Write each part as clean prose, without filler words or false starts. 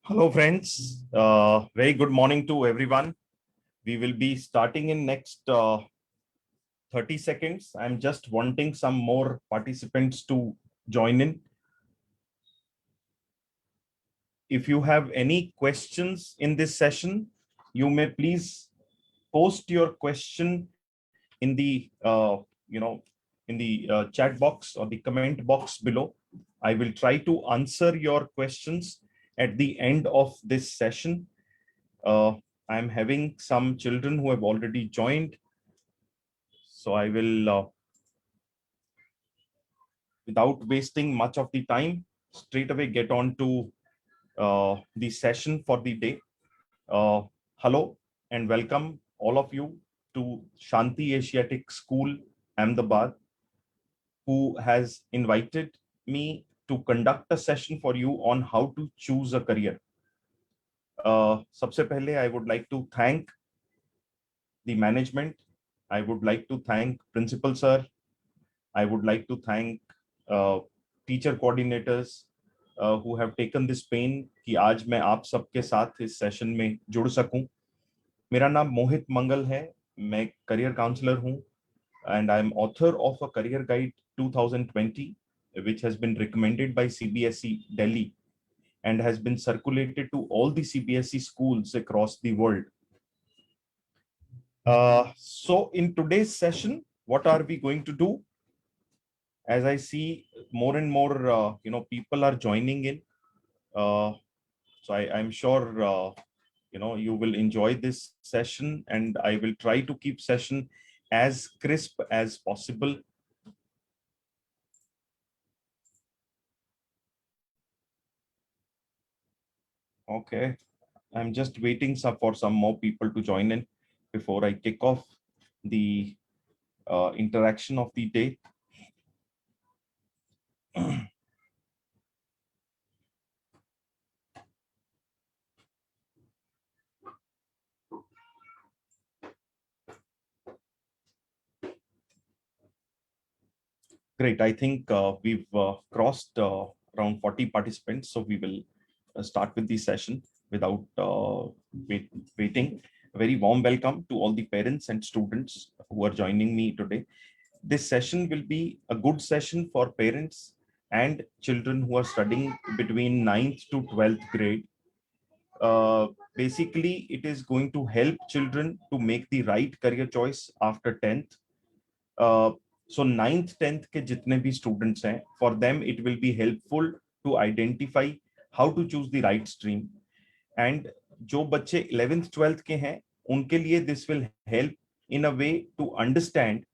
Hello, friends. Very good morning to everyone. We will be starting in next 30 seconds. I'm just wanting some more participants to join in. If you have any questions in this session, you may please post your question in the chat box or the comment box below. I will try to answer your questions at the end of this session. I'm having some children who have already joined. So I will, without wasting much of the time, straight away get on to the session for the day. Hello and welcome all of you to Shanti Asiatic School, Ahmedabad, who has invited me to conduct a session for you on how to choose a career. सबसे पहले I would like to thank the management. I would like to thank Principal Sir. I would like to thank teacher coordinators who have taken this pain कि आज मैं आप सबके साथ इस session में जुड़ सकूं. मेरा नाम मोहित मंगल है. मैं करियर काउंसलर हूं and I am author of a career guide 2020 which has been recommended by CBSE Delhi and has been circulated to all the CBSE schools across the world. So in today's session, what are we going to do? As I see more and more, people are joining in. So I'm sure, you will enjoy this session, and I will try to keep session as crisp as possible. Okay, I'm just waiting for some more people to join in before I kick off the interaction of the day. Great. I think we've crossed around 40 participants, so we will start with the session without waiting. A very warm welcome to all the parents and students who are joining me today. This session will be a good session for parents and children who are studying between 9th to 12th grade. Basically, it is going to help children to make the right career choice after 10th. So 9th 10th के जितने भी students हैं, for them it will be helpful to identify how to choose the right stream. And जो बच्चे 11th 12th के हैं, उनके लिए this will help in a way to understand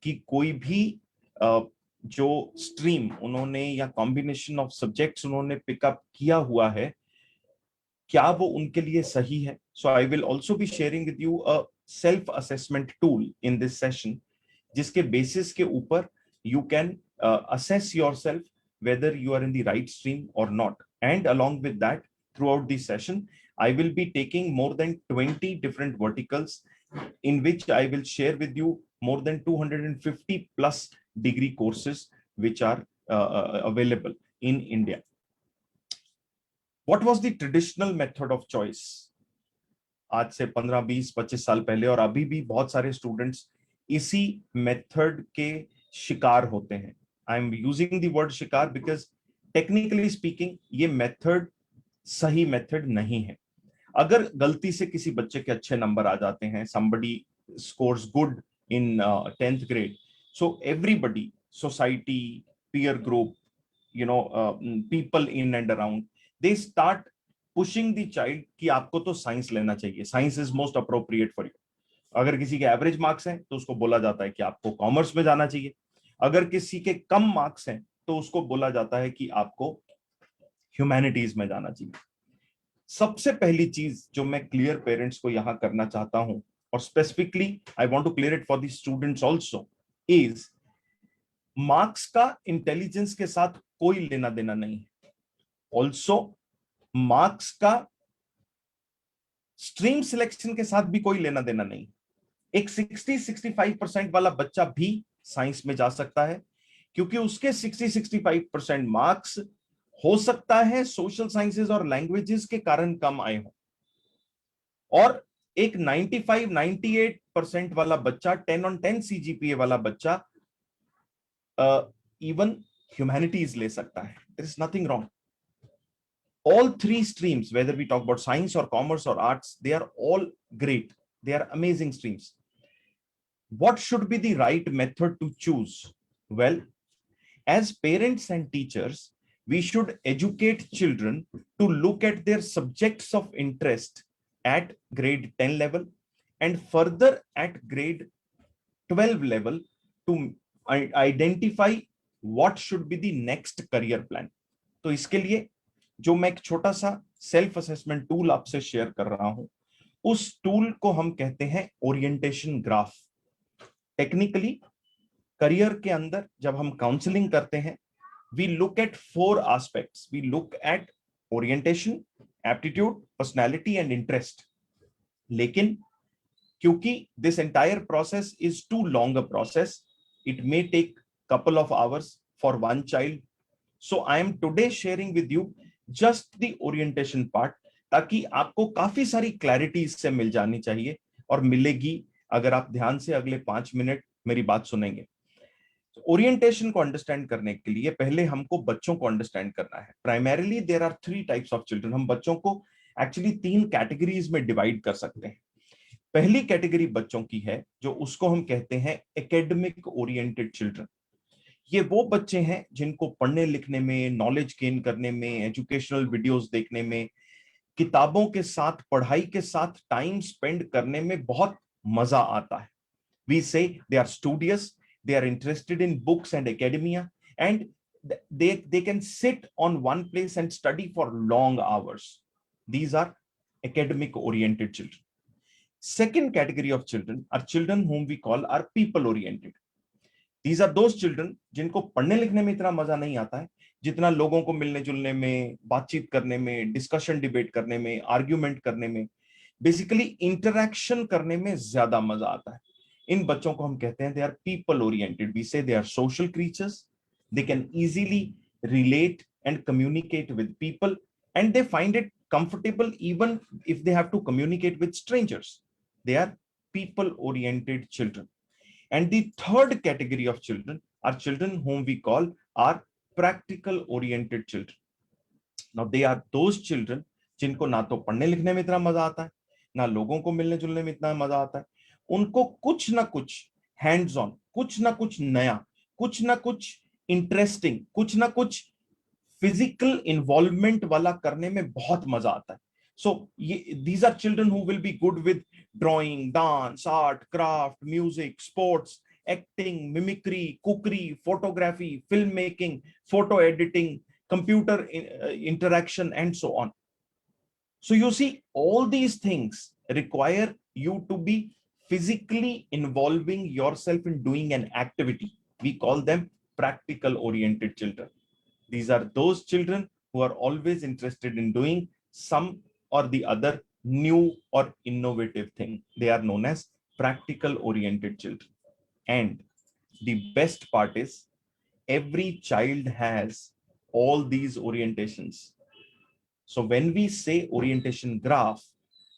कि कोई भी जो stream उन्होंने या combination of subjects उन्होंने pick up किया हुआ है, क्या वो उनके लिए सही है. So I will also be sharing with you a self assessment tool in this session, जिसके बेसिस के ऊपर you can assess yourself whether you are in the right stream or not. And along with that, throughout the session, I will be taking more than 20 different verticals in which I will share with you more than 250 plus degree courses which are available in India. What was the traditional method of choice? आज से 15, 20, 25 साल पहले और अभी भी बहुत सारे students इसी मेथड के शिकार होते हैं. I am using the word शिकार बिकॉज टेक्निकली स्पीकिंग ये मेथड सही मेथड नहीं है. अगर गलती से किसी बच्चे के अच्छे नंबर आ जाते हैं, somebody scores good in 10th grade, so everybody, society, peer group, people in and around, they start pushing the child कि आपको तो साइंस लेना चाहिए, science is most appropriate for you. अगर किसी के एवरेज मार्क्स हैं तो उसको बोला जाता है कि आपको कॉमर्स में जाना चाहिए. अगर किसी के कम मार्क्स हैं तो उसको बोला जाता है कि आपको ह्यूमैनिटीज में जाना चाहिए. सबसे पहली चीज जो मैं क्लियर पेरेंट्स को यहां करना चाहता हूं, और specifically I want to clear it for the students also, इज मार्क्स का इंटेलिजेंस के साथ कोई लेना देना नहीं है. ऑल्सो मार्क्स का स्ट्रीम सिलेक्शन के साथ भी कोई लेना देना नहीं. एक 60-65% वाला बच्चा भी साइंस में जा सकता है क्योंकि उसके 60-65% मार्क्स हो सकता है सोशल साइंसेज और लैंग्वेजेस के कारण कम आए हो, और एक 95-98% वाला बच्चा, 10 on 10 CGPA वाला बच्चा इवन ह्यूमैनिटीज ले सकता है. There is nothing wrong. All three streams, whether we talk about science or commerce or arts, they are all great. They are amazing streams. What should be the right method to choose? Well, as parents and teachers, we should educate children to look at their subjects of interest at grade 10 level and further at grade 12 level to identify what should be the next career plan. तो इसके लिए जो मैं एक छोटा सा self assessment tool आपसे share कर रहा हूं, उस टूल को हम कहते हैं ओरिएंटेशन ग्राफ. टेक्निकली करियर के अंदर जब हम काउंसलिंग करते हैं, we look at 4 aspects. We look at orientation, aptitude, personality and interest. लेकिन क्योंकि this entire process is too long a process, it may take couple of hours for one child. So I am today sharing with you just the orientation part, ताकि आपको काफी सारी clarity इससे मिल जानी चाहिए, और मिलेगी अगर आप ध्यान से अगले 5 मिनट मेरी बात सुनेंगे. ओरिएंटेशन को अंडरस्टैंड करने के लिए पहले हमको बच्चों को अंडरस्टैंड करना है. Primarily there are 3 types of children. हम बच्चों को एक्चुअली 3 कैटेगरीज में डिवाइड कर सकते हैं. पहली कैटेगरी बच्चों की है जो उसको हम कहते हैं एकेडमिक ओरिएंटेड चिल्ड्रन. ये वो बच्चे हैं जिनको पढ़ने लिखने में, नॉलेज गेन करने में, एजुकेशनल वीडियोस देखने में, किताबों के साथ, पढ़ाई के साथ टाइम स्पेंड करने में बहुत मजा आता है. We say they are studious, they are interested in books and academia, and they can sit on one place and study for long hours. These are academic oriented children. Second category of children are children whom we call are people oriented. These are those children जिनको पढ़ने लिखने में इतना मजा नहीं आता है जितना लोगों को मिलने जुलने में, बातचीत करने में, डिस्कशन डिबेट करने में, आर्ग्यूमेंट करने में, बेसिकली इंटरैक्शन करने में ज्यादा मजा आता है. इन बच्चों को हम कहते हैं they are people oriented. We say they are social creatures. They can easily relate and communicate with people, and they find it comfortable even if they have to communicate with strangers. They are people oriented children. And the third category of children are children whom we call are practical oriented children. Now they are those children जिनको ना तो पढ़ने लिखने में इतना मजा आता है, ना लोगों को मिलने जुलने में इतना मजा आता है. उनको कुछ ना कुछ हैंड्स ऑन, कुछ ना कुछ नया, कुछ ना कुछ इंटरेस्टिंग, कुछ ना कुछ फिजिकल इन्वॉल्वमेंट वाला करने में बहुत मजा आता है. So these are children who will be good with drawing, dance, art, craft, music, sports, acting, mimicry, cookery, photography, filmmaking, photo editing, computer interaction, and so on. So you see, all these things require you to be physically involving yourself in doing an activity. We call them practical oriented children. These are those children who are always interested in doing some or the other new or innovative thing. They are known as practical oriented children. And the best part is every child has all these orientations. So when we say orientation graph,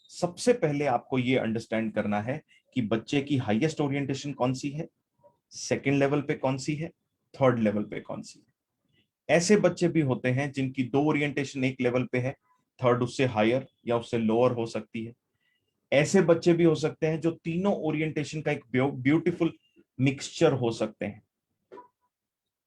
सबसे पहले आपको ये understand करना है कि बच्चे की highest orientation कौन सी है, सेकंड लेवल पे कौन सी है, थर्ड लेवल पे कौन सी है. ऐसे बच्चे भी होते हैं जिनकी 2 ओरिएंटेशन एक लेवल पे है, थर्ड उससे हायर या उससे लोअर हो सकती है. ऐसे बच्चे भी हो सकते हैं जो तीनों ओरिएंटेशन का एक ब्यूटीफुल मिक्सचर हो सकते हैं.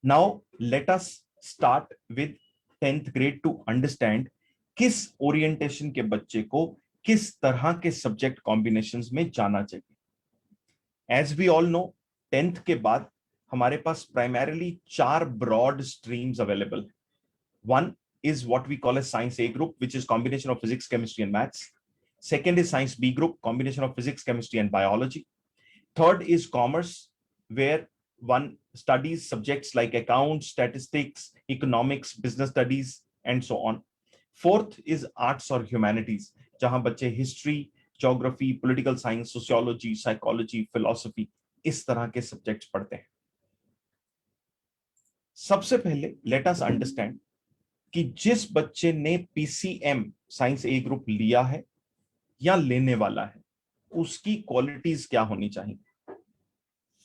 Now let us start with 10th grade two understand किस ओरिएंटेशन के बच्चे को किस तरह के सब्जेक्ट कॉम्बिनेशंस में जाना चाहिए. As we all no, 10th के बाद हमारे पास प्राइमरीली 4 ब्रॉड स्ट्रीम्स अवेलेबल है. One is what we call a science A group, which is combination of physics, chemistry, and maths. Second is science B group, combination of physics, chemistry, and biology. Third is commerce, where one studies subjects like accounts, statistics, economics, business studies, and so on. Fourth is arts or humanities, जहां बच्चे history, geography, political science, sociology, psychology, philosophy, इस तरह के subjects पढ़ते हैं. सबसे पहले let us understand कि जिस बच्चे ने पीसीएम साइंस ए ग्रुप लिया है या लेने वाला है, उसकी क्वालिटीज क्या होनी चाहिए?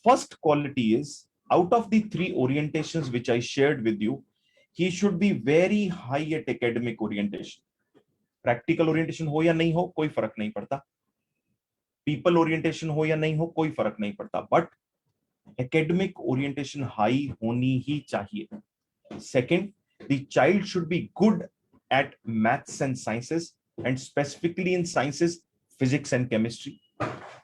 First quality is, out of the three orientations which I shared with you, he should be very high at academic orientation. Practical orientation हो या नहीं हो कोई फर्क नहीं पड़ता, people orientation हो या नहीं हो कोई फर्क नहीं पड़ता, but academic orientation high होनी ही चाहिए. Second, the child should be good at maths and sciences, and specifically in sciences, physics and chemistry.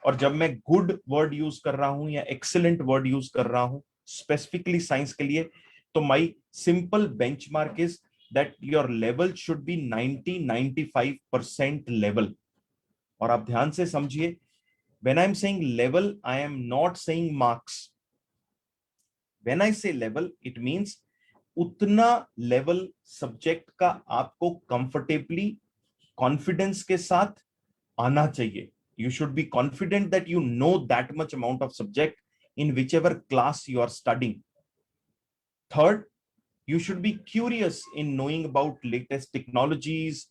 और जब मैं गुड वर्ड यूज कर रहा हूं या एक्सीलेंट वर्ड यूज कर रहा हूं स्पेसिफिकली साइंस के लिए, तो my simple benchmark is that your level should be 90-95% level. और आप ध्यान से समझिए, when I am saying level, I am not saying marks. When I से लेवल, इट मींस उतना लेवल सब्जेक्ट का आपको कंफर्टेबली, कॉन्फिडेंस के साथ आना चाहिए. You should be confident that you know that much amount of subject in whichever class you are studying. Third, you should be curious in knowing about latest technologies,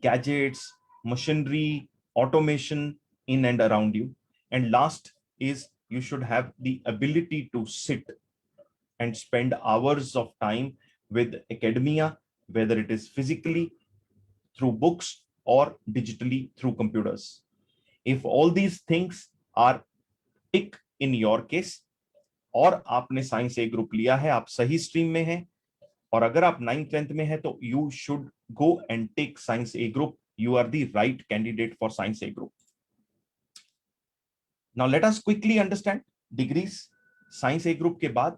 gadgets, machinery, automation in and around you. And last is, you should have the ability to sit and spend hours of time with academia, whether it is physically through books or digitally through computers. If all these things are tick in your case, और आपने science A group लिया है, आप सही stream में हैं, और अगर आप 9th-10th में हैं, तो you should go and take science A group. You are the right candidate for science A group. Now let us quickly understand degrees. Science A group के बाद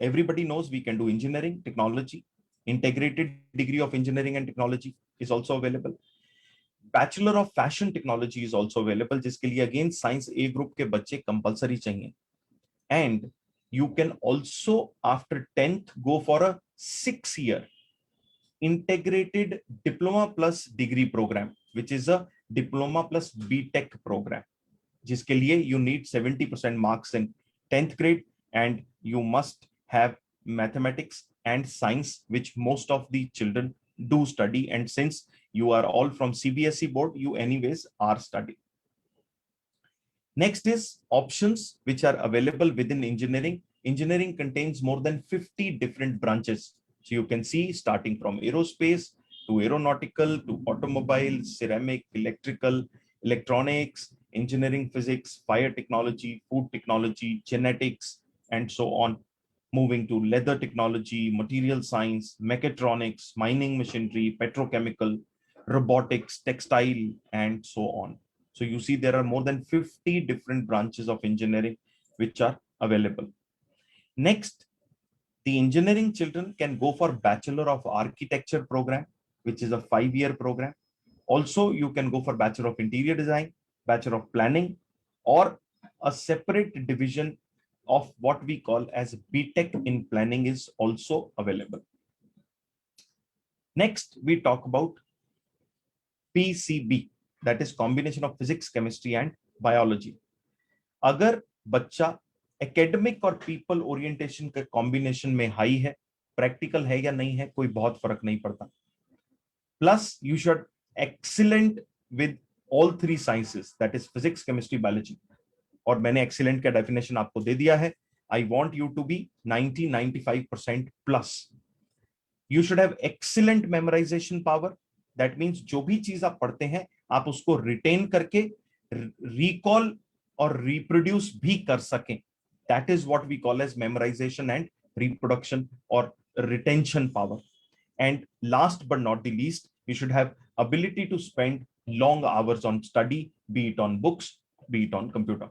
everybody knows we can do engineering, technology. Integrated degree of engineering and technology is also available. Bachelor of fashion technology is also available, जिसके लिए again science A group के बच्चे compulsory चाहिए. And you can also after 10th go for a 6-year integrated diploma plus degree program, which is a diploma plus BTech program, जिसके लिए you need 70% marks in 10th grade, and you must have mathematics and science, which most of the children do study, and since you are all from CBSE board, you anyways are studying. Next is options which are available within engineering. Engineering contains more than 50 different branches. So you can see, starting from aerospace to aeronautical to automobile, ceramic, electrical, electronics, engineering, physics, fire technology, food technology, genetics, and so on. Moving to leather technology, material science, mechatronics, mining machinery, petrochemical, robotics, textile, and so on. So you see there are more than 50 different branches of engineering which are available. Next, the engineering children can go for Bachelor of Architecture program, which is a 5-year program. Also, you can go for Bachelor of Interior Design, Bachelor of Planning, or a separate division of what we call as BTech in Planning is also available. Next, we talk about PCB, that is combination of physics, chemistry and biology. अगर बच्चा academic और people orientation के combination में high है, practical है या नहीं है कोई बहुत फर्क नहीं पड़ता. Plus you should excellent with all 3 sciences, that is physics, chemistry, biology. और मैंने एक्सीलेंट का डेफिनेशन आपको दे दिया है. I want you to be 90-95% plus. You should have excellent memorisation power. That means जो भी चीज आप पढ़ते हैं आप उसको रिटेन करके रिकॉल और रिप्रोड्यूस भी कर सकें. That is what we call as memorisation and reproduction और retention power. And last but not the least, you should have ability to spend long hours on study, be it on books, be it on computer.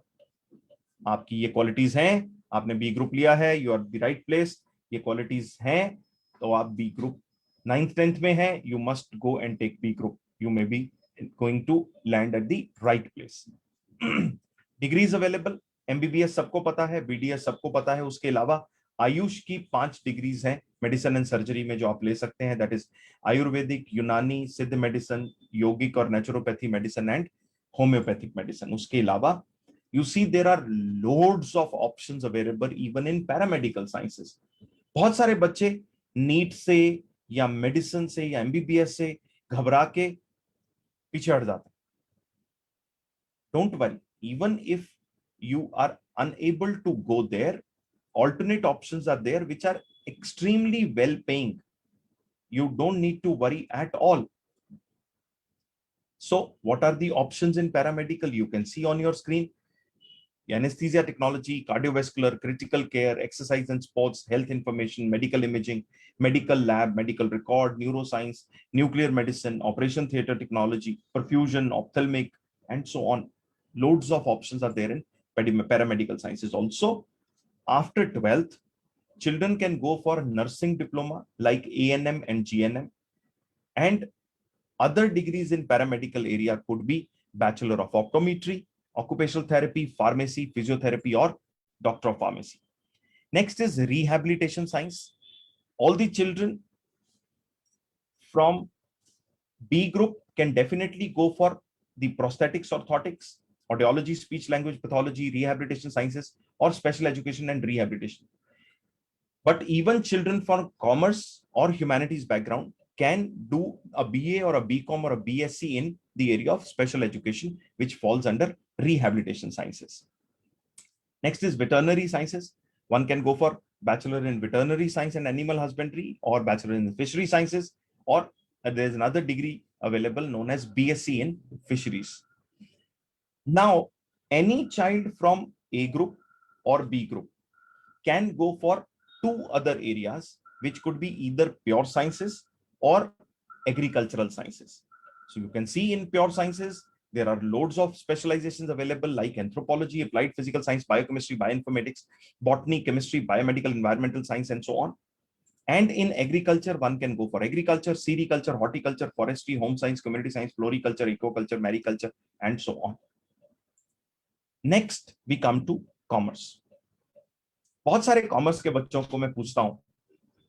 आपकी ये qualities हैं, आपने B group लिया है, you are the right place. ये qualities हैं तो आप बी ग्रुप 9th-10th में है, you must go and take B group. You may be going to land at the right place. Degrees available, MBBS सबको पता है, बीडीएस सबको पता है. उसके अलावा आयुष की 5 डिग्रीज हैं मेडिसिन एंड सर्जरी में जो आप ले सकते हैं. दैट इज आयुर्वेदिक, यूनानी, सिद्ध मेडिसिन, योगिक और naturopathy medicine and homeopathic medicine. उसके अलावा you see there are loads of options available even in paramedical sciences. बहुत सारे बच्चे नीट से या मेडिसिन से या एमबीबीएस से घबरा के पीछे हट जाते हैं. Don't worry, even if you are unable to go there, alternate options are there which are extremely well paying. You don't need to worry at all. So what are the options in paramedical? You can see on your screen: anesthesia technology, cardiovascular, critical care, exercise and sports, health information, medical imaging, medical lab, medical record, neuroscience, nuclear medicine, operation theater technology, perfusion, ophthalmic, and so on. Loads of options are there in paramedical sciences. Also, after 12th, children can go for nursing diploma like ANM and GNM, and other degrees in paramedical area could be Bachelor of Optometry, Occupational Therapy, Pharmacy, Physiotherapy, or Doctor of Pharmacy. Next is Rehabilitation Science. All the children from B group can definitely go for the prosthetics, orthotics, audiology, speech language pathology, rehabilitation sciences, or special education and rehabilitation. But even children from commerce or humanities background can do a BA or a BCom or a BSc in the area of special education, which falls under rehabilitation sciences. Next is veterinary sciences. One can go for bachelor in veterinary science and animal husbandry, or bachelor in fishery sciences, or there is another degree available known as BSc in fisheries. Now, any child from A group or B group can go for two other areas, which could be either pure sciences or agricultural sciences. So you can see in pure sciences, there are loads of specializations available like anthropology, applied physical science, biochemistry, bioinformatics, botany, chemistry, biomedical, environmental science, and so on. And in agriculture, one can go for agriculture, sericulture, horticulture, forestry, home science, community science, floriculture, ecoculture, mariculture, and so on. Next, we come to commerce. बहुत सारे commerce के बच्चों को मैं पूछता हूं,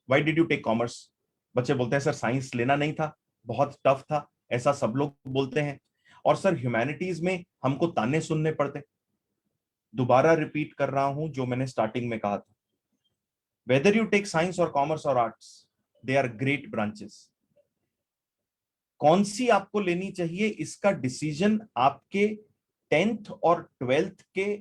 why did you take commerce? बच्चे बोलते हैं सर साइंस लेना नहीं था, बहुत टफ था, ऐसा सब लोग बोलते हैं. और सर ह्यूमैनिटीज में हमको ताने सुनने पड़ते. दोबारा रिपीट कर रहा हूं जो मैंने स्टार्टिंग में कहा था, वेदर यू टेक साइंस और कॉमर्स और arts, they are great branches. कौन सी आपको लेनी चाहिए इसका डिसीजन आपके 10th और 12th के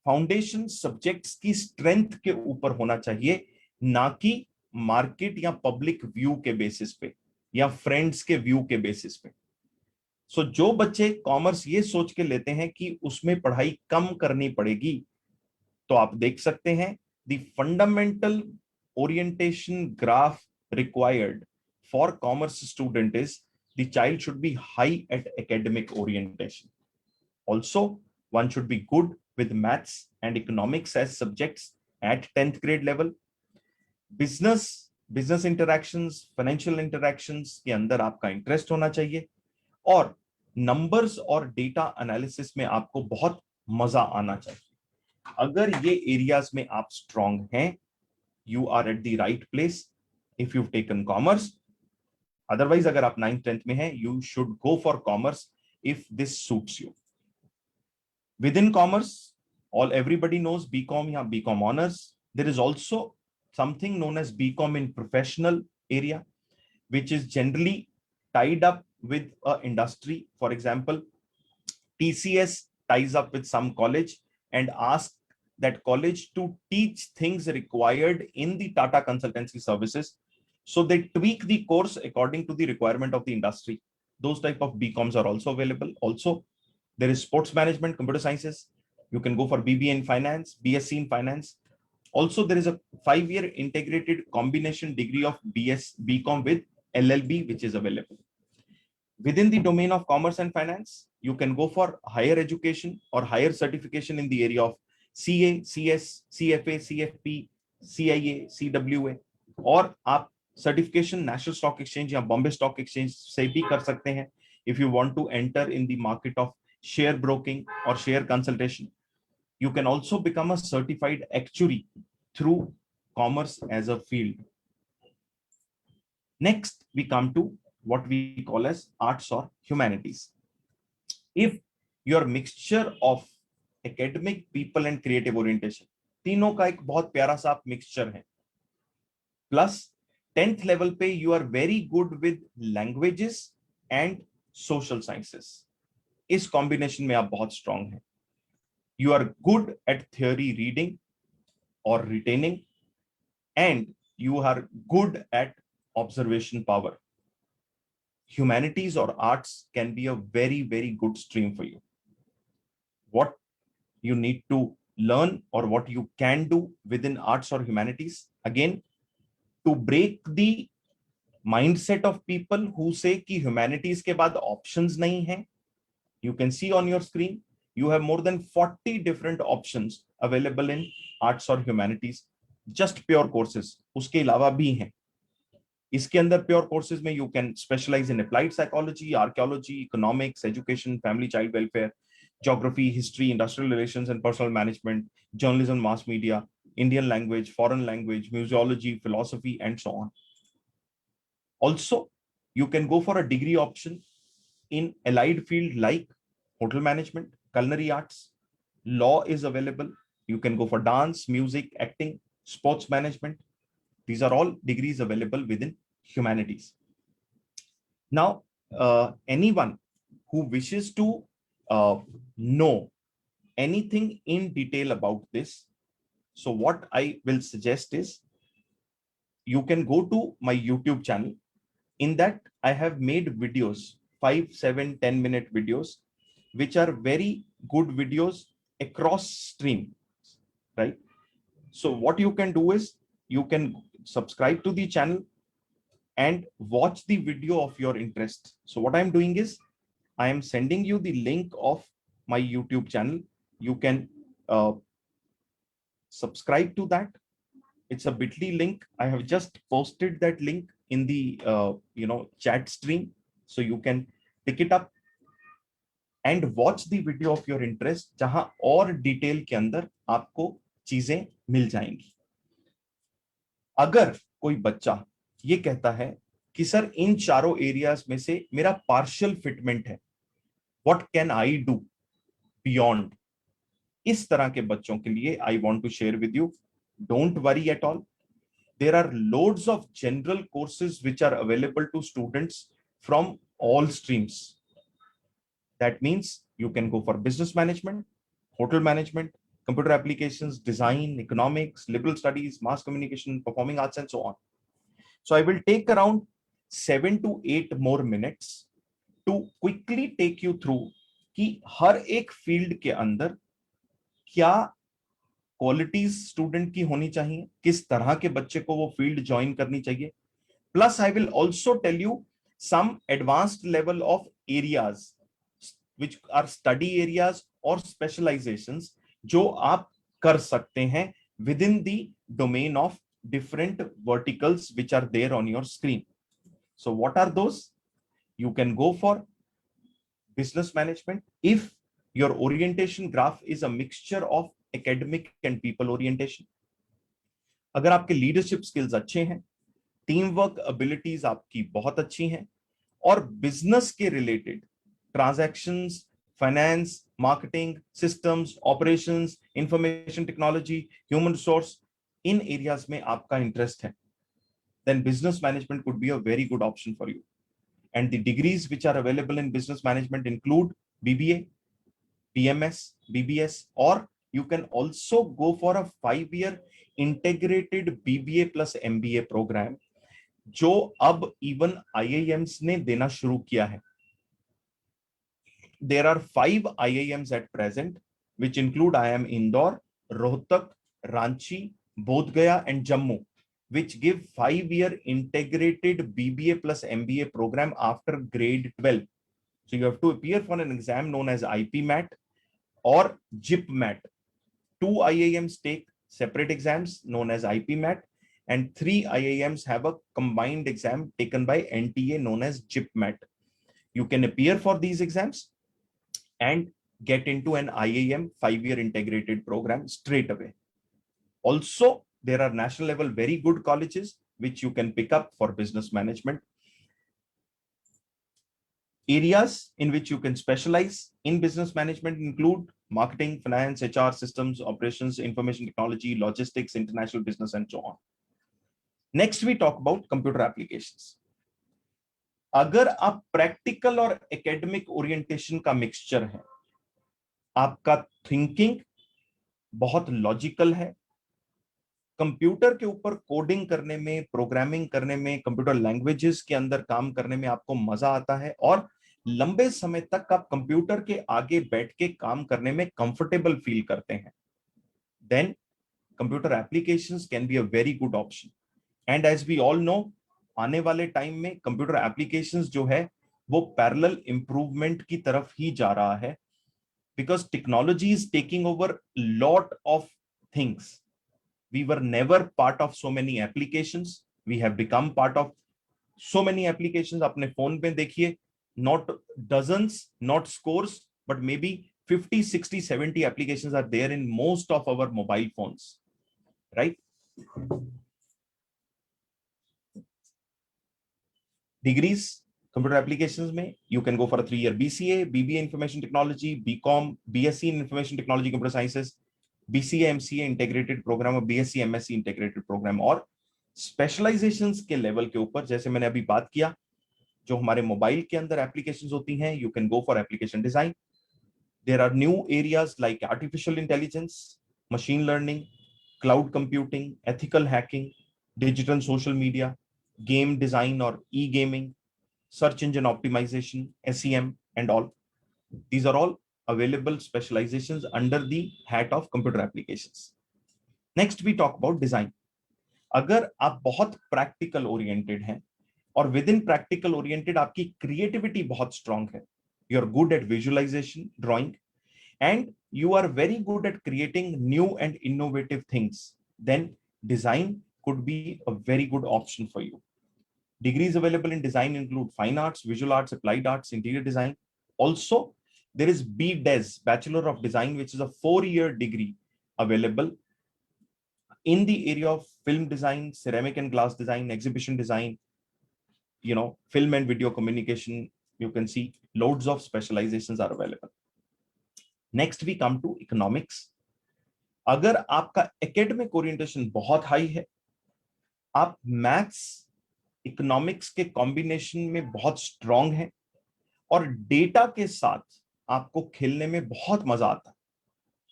फाउंडेशन सब्जेक्ट्स की स्ट्रेंथ के ऊपर होना चाहिए, ना कि मार्केट या पब्लिक व्यू के बेसिस पे या फ्रेंड्स के व्यू के बेसिस पे. सो जो बच्चे कॉमर्स ये सोच के लेते हैं कि उसमें पढ़ाई कम करनी पड़ेगी, तो आप देख सकते हैं the fundamental orientation graph required for commerce student is the child should be high at academic orientation. Also one should be good with maths and economics as subjects at 10th grade level. business interactions, financial interactions के अंदर आपका interest होना चाहिए, और numbers और data analysis में आपको बहुत मजा आना चाहिए. अगर ये एरियाज में आप स्ट्रांग हैं, you are at the right place if you taken commerce. Otherwise अगर आप 9th 10th में हैं, you should go for commerce if this suits you. Within commerce, everybody knows BCom या BCom honors. There is also something known as BCom in professional area, which is generally tied up with a industry. For example, TCS ties up with some college and asks that college to teach things required in the Tata consultancy services. So they tweak the course according to the requirement of the industry. Those type of BComs are also available. Also, there is sports management, computer sciences. You can go for BBA in finance, BSc in finance. Also, there is a 5-year integrated combination degree of BCom with LLB, which is available. Within the domain of commerce and finance, you can go for higher education or higher certification in the area of CA, CS, CFA, CFP, CIA, CWA, और आप certification National Stock Exchange या Bombay Stock Exchange से भी कर सकते हैं if you want to enter in the market of share broking or share consultation. You can also become a certified actuary through commerce as a field. Next, we come to what we call as arts or humanities. If your mixture of academic, people and creative orientation, तीनों का एक बहुत प्यारा सा mixture है, plus 10th level पे you are very good with languages and social sciences. इस combination में आप बहुत strong हैं. You are good at theory reading or retaining, and you are good at observation power. Humanities or arts can be a very, very good stream for you. What you need to learn or what you can do within arts or humanities, again, to break the mindset of people who say कि humanities के बाद options नहीं हैं. You can see on your screen, you have more than 40 different options available in arts or humanities. Just pure courses. उसके अलावा भी हैं. इसके अंदर प्योर कोर्सेज में you can specialise in applied psychology, archaeology, economics, education, family child welfare, geography, history, industrial relations and personal management, journalism, mass media, Indian language, foreign language, museology, philosophy, and so on. Also, you can go for a degree option in allied field like hotel management, culinary arts, law is available. You can go for dance, music, acting, sports management. These are all degrees available within humanities. Now, anyone who wishes to know anything in detail about this, so what I will suggest is you can go to my YouTube channel. In that, I have made videos, 5, 7, 10-minute videos, which are very good videos across stream, right? So what you can do is you can subscribe to the channel and watch the video of your interest. So what I'm doing is I am sending you the link of my YouTube channel. You can subscribe to that. It's a bit.ly link. I have just posted that link in the chat stream, so you can pick it up and watch the video of your interest, जहां और detail के अंदर आपको चीजें मिल जाएंगी. अगर कोई बच्चा ये कहता है कि सर इन चारों एरियाज में से मेरा पार्शियल फिटमेंट है, what can I do beyond, इस तरह के बच्चों के लिए I want to share with you, don't worry at all. There are loads of general courses which are available to students from all streams. That means you can go for business management, hotel management, computer applications, design, economics, liberal studies, mass communication, performing arts, and so on. So I will take around 7 to 8 more minutes to quickly take you through कि हर एक field के अंदर क्या qualities student की होनी चाहिए, किस तरह के बच्चे को वो फील्ड ज्वाइन करनी चाहिए. Plus I will also tell you some advanced level of areas which are study areas और स्पेशलाइजेशंस जो आप कर सकते हैं within the domain of different verticals which are there on your screen. So what are those? You can go for business management if your orientation graph is a mixture of academic and people orientation. अगर आपके leadership skills अच्छे हैं, team work abilities आपकी बहुत अच्छी हैं, और business के related transactions, finance, marketing, systems, operations, information technology, human resource, इन एरियाज में आपका इंटरेस्ट है, then business management could be a very good option for you. And the degrees which are available in business management include BBA, BMS, BBS, or you can also go for a 5-year integrated BBA plus MBA program जो अब even IIMs ने देना शुरू किया है. There are 5 IIMs at present which include IIM Indore, Rohtak, Ranchi, Bodh Gaya and Jammu, which give 5-year integrated BBA plus MBA program after grade 12. So you have to appear for an exam known as IPMAT or JIPMAT. 2 IIMs take separate exams known as IPMAT, and 3 IIMs have a combined exam taken by NTA known as JIPMAT. You can appear for these exams and get into an IIM 5-year integrated program straight away. Also, there are national level very good colleges which you can pick up for business management. Areas in which you can specialize in business management include marketing, finance, HR, systems, operations, information technology, logistics, international business, and so on. Next we talk about computer applications. अगर आप practical और academic orientation का mixture है, आपका thinking बहुत logical है, computer के ऊपर कोडिंग करने में, प्रोग्रामिंग करने में, कंप्यूटर लैंग्वेजेस के अंदर काम करने में आपको मजा आता है, और लंबे समय तक आप कंप्यूटर के आगे बैठ के काम करने में कंफर्टेबल फील करते हैं, then computer applications can be a very good option. And as we all know, आने वाले टाइम में कंप्यूटर एप्लीकेशंस जो है वो पैरेलल इंप्रूवमेंट की तरफ ही जा रहा है, because technology is taking over lot of things. We were never part of so many applications. We have become part of so many applications. अपने फोन पे देखिए, not dozens, not scores, but maybe 50, 60, 70 applications are there in most of our mobile phones, right? Degrees, computer applications में you can go for a 3-year BCA, BBA Information Technology, BCom, BSc in Information Technology Computer Sciences, BCA MCA integrated programme और BSc MSc integrated programme. और specialisations के level के ऊपर जैसे मैंने अभी बात किया, जो हमारे मोबाइल के अंदर एप्लीकेशंस होती हैं, you can go for application design. There are new areas like artificial intelligence, machine learning, cloud computing, ethical hacking, digital social media, game design और e gaming, search engine optimization, SEM, and all. These are all available specializations under the hat of computer applications. Next, we talk about design. अगर आप बहुत practical oriented हैं और within practical oriented आपकी creativity बहुत strong है, you are good at visualisation, drawing, and you are very good at creating new and innovative things, then design could be a very good option for you. Degrees available in design include fine arts, visual arts, applied arts, interior design. Also, there is BDes, Bachelor of Design, which is a 4-year degree available in the area of film design, ceramic and glass design, exhibition design, film and video communication. You can see loads of specializations are available. Next, we come to economics. अगर आपका academic orientation बहुत high है, आप maths economics के combination में बहुत strong है और डेटा के साथ आपको खेलने में बहुत मजा आता है,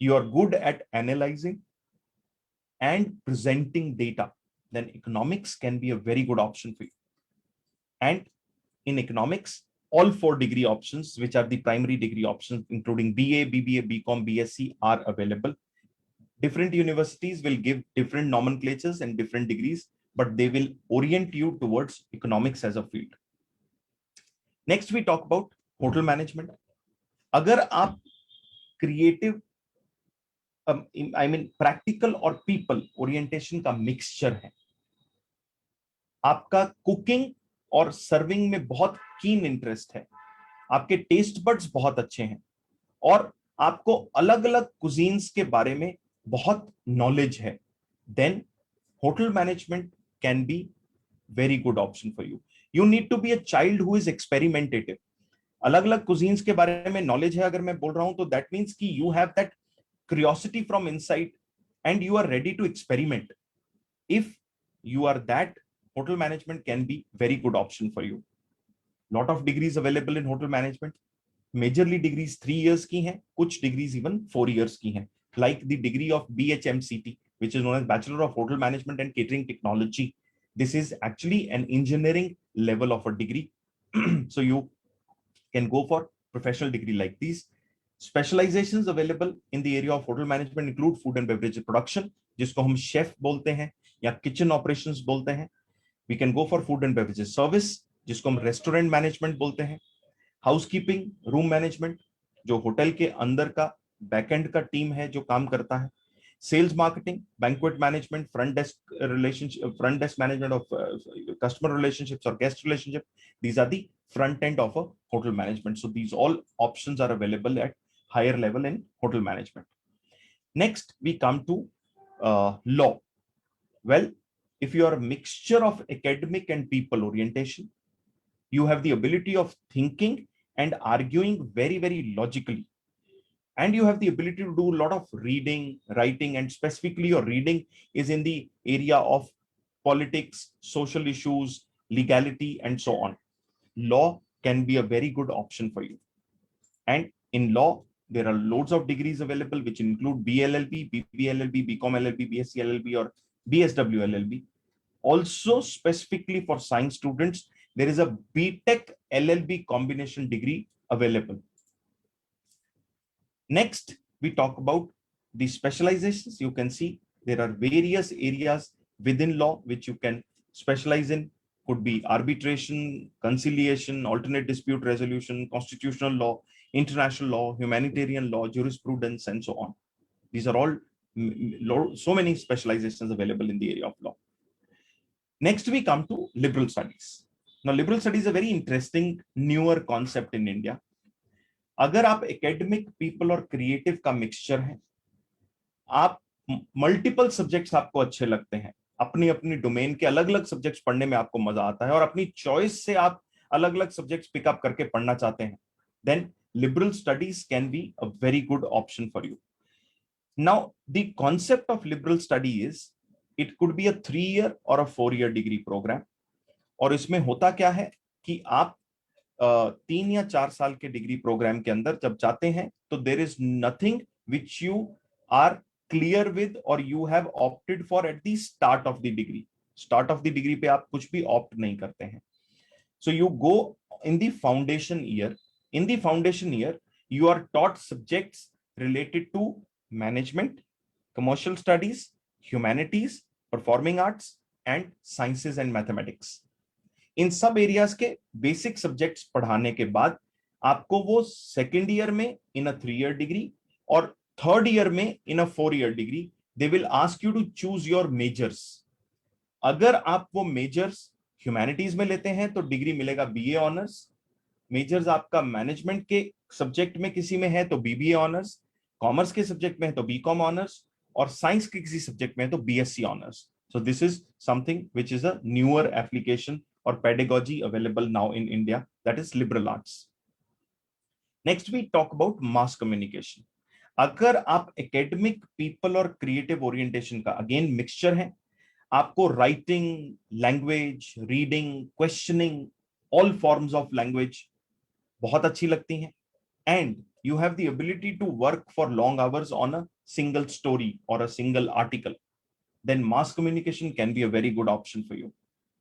you are good at analysing and presenting data, then economics can be a very good option for you. And in economics, all 4 degree options, which are the primary degree options, including BA, BBA, BCom, BSc, are available. Different universities will give different nomenclatures and different degrees, but they will orient you towards economics as a field. Next, we talk about hotel management. अगर आप creative, I mean practical और people orientation का mixture है, आपका cooking और serving में बहुत keen interest है, आपके टेस्ट बड्स बहुत अच्छे हैं, और आपको अलग अलग कुजीन्स के बारे में बहुत नॉलेज है, then hotel management can be very good option for you. You need to be a child who is experimentative. अलग अलग कुजीन्स के बारे में नॉलेज है अगर मैं बोल रहा हूं, तो दैट मीन्स कि you have that curiosity from inside and you are ready to experiment. If you are that, hotel management can be very good option for you. Lot of degrees available in hotel management. Majorly degrees 3 years की हैं, कुछ degrees even 4 years की हैं, like the degree of BHMCT, which is known as Bachelor of Hotel Management and Catering Technology. This is actually an engineering level of a degree. So you can go for professional degree like these. Specializations available in the area of hotel management include food and beverage production, जिसको हम chef बोलते हैं या kitchen operations बोलते हैं. We can go for food and beverages service, जिसको हम restaurant management बोलते हैं. हाउसकीपिंग, रूम मैनेजमेंट, जो होटल के अंदर का बैकएंड का टीम है जो काम करता है. Sales marketing, banquet management, front desk relationship, front desk management of customer relationships or guest relationship. These are the front end of a hotel management. So these all options are available at higher level in hotel management. Next, we come to law. Well, if you are a mixture of academic and people orientation, you have the ability of thinking and arguing very, very logically. And you have the ability to do a lot of reading, writing, and specifically your reading is in the area of politics, social issues, legality, and so on. Law can be a very good option for you. And in law, there are loads of degrees available, which include BLLB, BBLLB, BCom LLB, BSc LLB, or BSW LLB. Also, specifically for science students, there is a BTech LLB combination degree available. Next, we talk about the specializations. You can see there are various areas within law which you can specialize in. Could be arbitration, conciliation, alternate dispute resolution, constitutional law, international law, humanitarian law, jurisprudence, and so on. These are all so many specializations available in the area of law. Next, we come to liberal studies. Now, liberal studies is a very interesting, newer concept in India. अगर आप academic people और creative का mixture है, आप multiple subjects आपको अच्छे लगते हैं, अपनी अपनी डोमेन के अलग अलग सब्जेक्ट्स पढ़ने में आपको मजा आता है और अपनी चॉइस से आप अलग अलग सब्जेक्ट्स पिकअप करके पढ़ना चाहते हैं, then liberal studies can be a very good option for you. Now, the concept of liberal study is it could be a 3-year or a 4-year degree program. और इसमें होता क्या है कि आप 3 या 4 साल के डिग्री प्रोग्राम के अंदर जब जाते हैं तो there is nothing which you are clear with और you have opted for at the start of the degree. Start of the degree पे आप कुछ भी ऑप्ट नहीं करते हैं. So you go in the foundation year. In the foundation year you are taught subjects related to management, commercial studies, humanities, performing arts and sciences and mathematics. इन सब areas के बेसिक सब्जेक्ट्स पढ़ाने के बाद आपको वो सेकेंड ईयर में in a 3-year degree और थर्ड ईयर में in a 4-year degree they will ask you to choose your majors. अगर आप वो मेजर्स ह्यूमैनिटीज में लेते हैं तो डिग्री मिलेगा बीए ऑनर्स. मेजर्स आपका मैनेजमेंट के सब्जेक्ट में किसी में है तो बीबीए ऑनर्स, कॉमर्स के सब्जेक्ट में है तो बीकॉम ऑनर्स, और साइंस के किसी सब्जेक्ट में है तो BSc honours. So this is something which is a newer application or pedagogy available now in India, that is liberal arts. Next we talk about mass communication. अगर आप academic people और creative orientation का again mixture है, आपको writing, language, reading, questioning, all forms of language बहुत अच्छी लगती हैं, and you have the ability to work for long hours on a single story or a single article, then mass communication can be a very good option for you.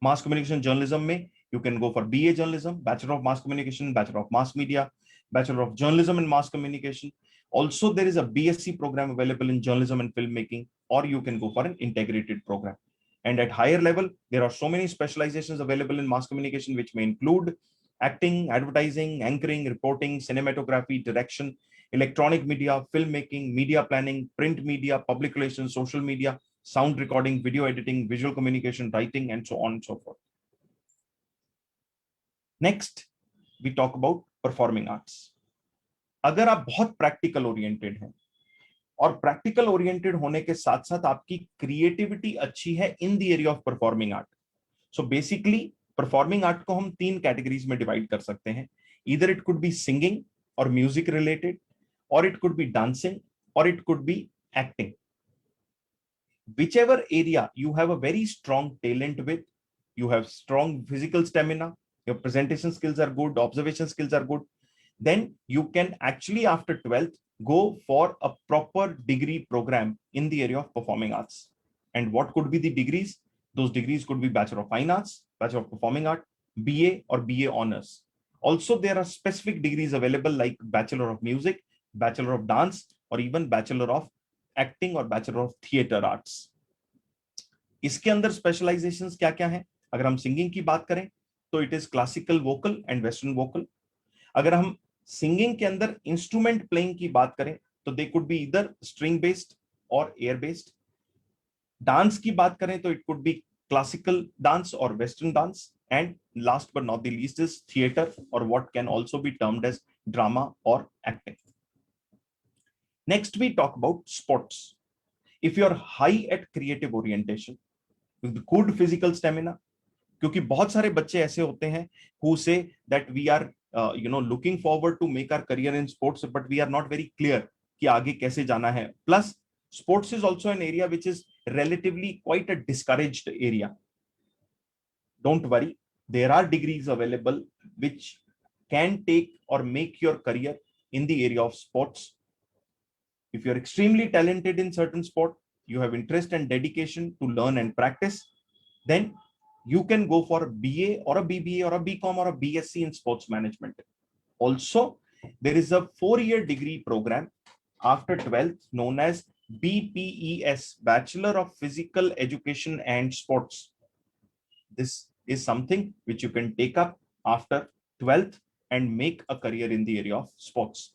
Mass communication journalism में you can go for BA journalism, Bachelor of Mass Communication, Bachelor of Mass Media, Bachelor of Journalism and Mass Communication. Also, there is a BSc program available in journalism and filmmaking, or you can go for an integrated program. And at higher level, there are so many specializations available in mass communication, which may include acting, advertising, anchoring, reporting, cinematography, direction, electronic media, filmmaking, media planning, print media, public relations, social media, sound recording, video editing, visual communication, writing, and so on and so forth. Next, we talk about performing arts. अगर आप बहुत practical oriented हैं और practical oriented होने के साथ साथ आपकी क्रिएटिविटी अच्छी है in the area of performing art, so basically performing art को हम 3 कैटेगरीज में डिवाइड कर सकते हैं. Either it could be singing और म्यूजिक रिलेटेड, और इट कुड बी डांसिंग, और it could be acting. Whichever area you have a very strong talent with, you have strong physical stamina, your presentation skills are good, observation skills are good, then you can actually after 12th go for a proper degree program in the area of performing arts. And what could be the degrees? Those degrees could be Bachelor of Fine Arts, Bachelor of Performing Art, BA or BA Honors. Also, there are specific degrees available like Bachelor of Music, Bachelor of Dance, or even Bachelor of acting और bachelor of theatre arts. इसके अंदर specialisations क्या क्या हैं? अगर हम singing की बात करें तो it is classical vocal and western vocal. अगर हम सिंगिंग के अंदर इंस्ट्रूमेंट प्लेइंग की बात करें तो they could be either string based और एयर बेस्ड. डांस की बात करें तो it could be classical dance और western dance, and last but not the least is theatre और what can also be termed as drama और acting. Next, we talk about sports. If you are high at creative orientation, with good physical stamina, क्योंकि बहुत सारे बच्चे ऐसे होते हैं who say that we are looking forward to make our career in sports, but we are not very clear कि आगे कैसे जाना है. Plus, sports is also an area which is relatively quite a discouraged area. don't worry, there are degrees available which can take or make your career in the area of sports. If you're extremely talented in certain sport, you have interest and dedication to learn and practice, then you can go for a BA or a BBA or a BCom or a BSc in sports management. Also, there is a 4-year degree program after 12th known as BPES, Bachelor of Physical Education and Sports. This is something which you can take up after 12th and make a career in the area of sports.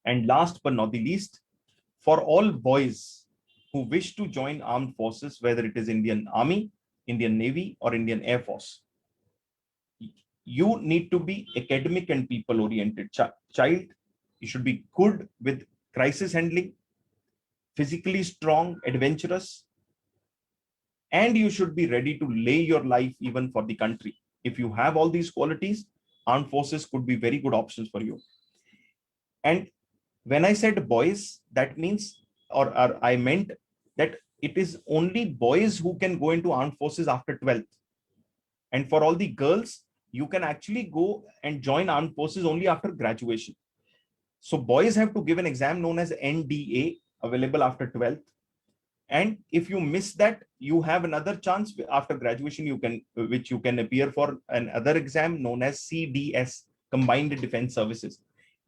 And last but not the least, for all boys who wish to join armed forces, whether it is Indian Army, Indian Navy, or Indian Air Force, you need to be academic and people oriented child. You should be good with crisis handling, physically strong, adventurous, and you should be ready to lay your life even for the country. If you have all these qualities, armed forces could be very good options for you. And when I said boys, that means, or I meant that it is only boys who can go into armed forces after 12th. And for all the girls, you can actually go and join armed forces only after graduation. So boys have to give an exam known as NDA, available after 12th. And if you miss that, you have another chance after graduation, which you can appear for another exam known as CDS, Combined Defense Services.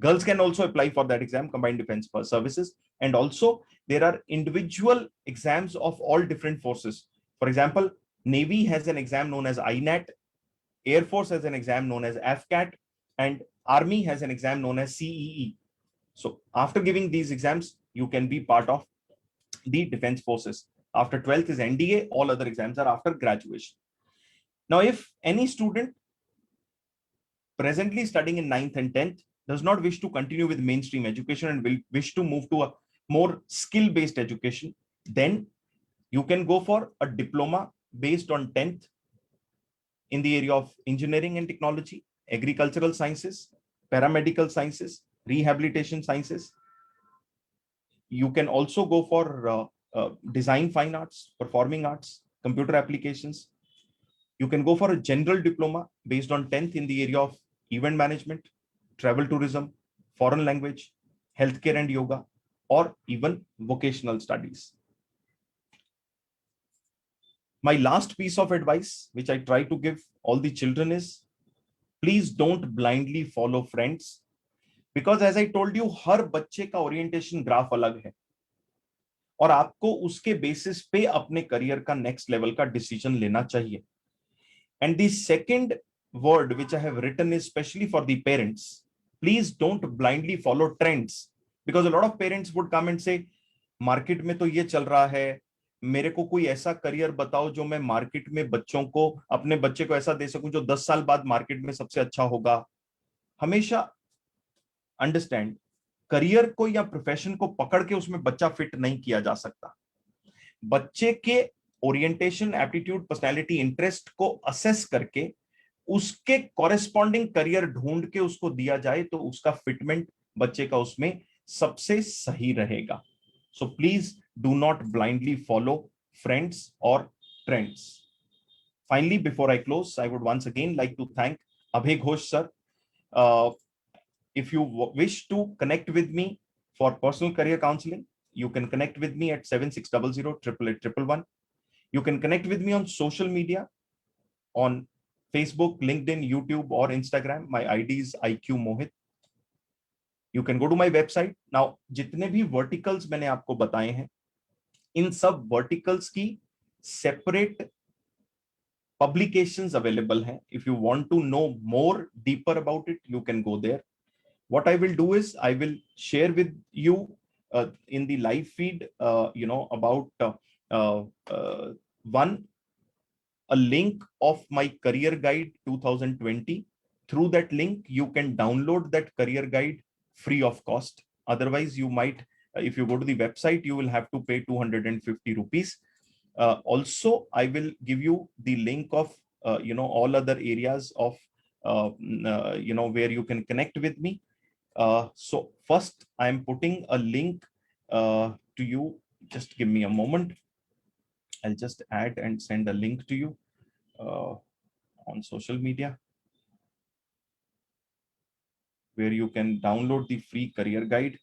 Girls can also apply for that exam, Combined Defense Services. And also there are individual exams of all different forces. For example, Navy has an exam known as INAT, Air Force has an exam known as AFCAT, and Army has an exam known as CEE. So after giving these exams, you can be part of the defense forces. After 12th is NDA, all other exams are after graduation. Now, if any student presently studying in 9th and 10th does not wish to continue with mainstream education and will wish to move to a more skill-based education, then you can go for a diploma based on 10th in the area of engineering and technology, agricultural sciences, paramedical sciences, rehabilitation sciences. You can also go for design fine arts, performing arts, computer applications. You can go for a general diploma based on 10th in the area of event management, travel tourism, foreign language, healthcare and yoga, or even vocational studies. My last piece of advice, which I try to give all the children, is please don't blindly follow friends, because as I told you, हर बच्चे का orientation graph अलग है और आपको उसके basis पे अपने career का नेक्स्ट लेवल का डिसीजन लेना चाहिए. And the second word which I have written is especially for the parents. Please don't blindly follow trends, because a lot of parents would come and say, market में तो ये चल रहा है, मेरे को कोई ऐसा करियर बताओ जो मैं मार्केट में बच्चों को, अपने बच्चे को ऐसा दे सकूं जो 10 साल बाद मार्केट में सबसे अच्छा होगा. हमेशा अंडरस्टैंड, करियर को या प्रोफेशन को पकड़ के उसमें बच्चा फिट नहीं किया जा सकता. बच्चे के ओरिएंटेशन, एप्टीट्यूड, पर्सनालिटी, इंटरेस्ट को असेस करके उसके कॉरेस्पॉन्डिंग करियर ढूंढ के उसको दिया जाए तो उसका फिटमेंट बच्चे का उसमें सबसे सही रहेगा. So please do not blindly follow friends और trends. Finally, before I close, I would once again like to thank Abhay Ghosh sir. If you wish to connect with me for personal career counseling, you can connect with me at 7600 You can connect with me on social media on Facebook, LinkedIn, YouTube, or Instagram. My ID is IQ Mohit. You can go to my website. Now, जितने भी verticals मैंने आपको बताए हैं, इन सब verticals की separate publications available हैं. If you want to know more deeper about it, you can go there. What I will do is I will share with you in the live feed, about one, a link of my career guide 2020. Through that link, you can download that career guide free of cost. Otherwise, you might, if you go to the website, you will have to pay 250 rupees. Also, I will give you the link of, all other areas of, where you can connect with me. So first, I am putting a link to you. Just give me a moment. I'll just add and send a link to you. on social media, where you can download the free career guide.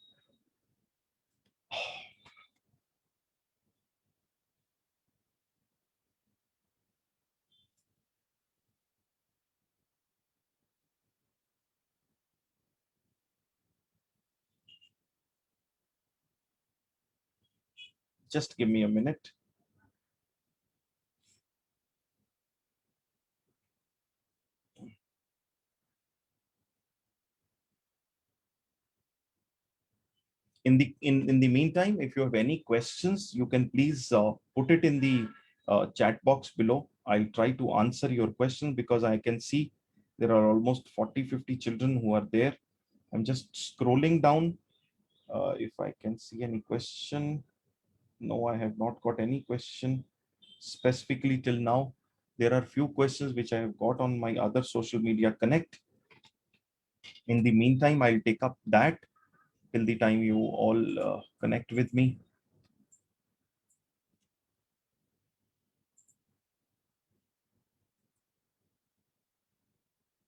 Just give me a minute. In the meantime, if you have any questions, you can please put it in the chat box below. I'll try to answer your question, because I can see there are almost 40-50 children who are there. I'm just scrolling down if I can see any question. No, I have not got any question specifically till now. There are few questions which I have got on my other social media connect. In the meantime, I'll take up that till the time you all connect with me.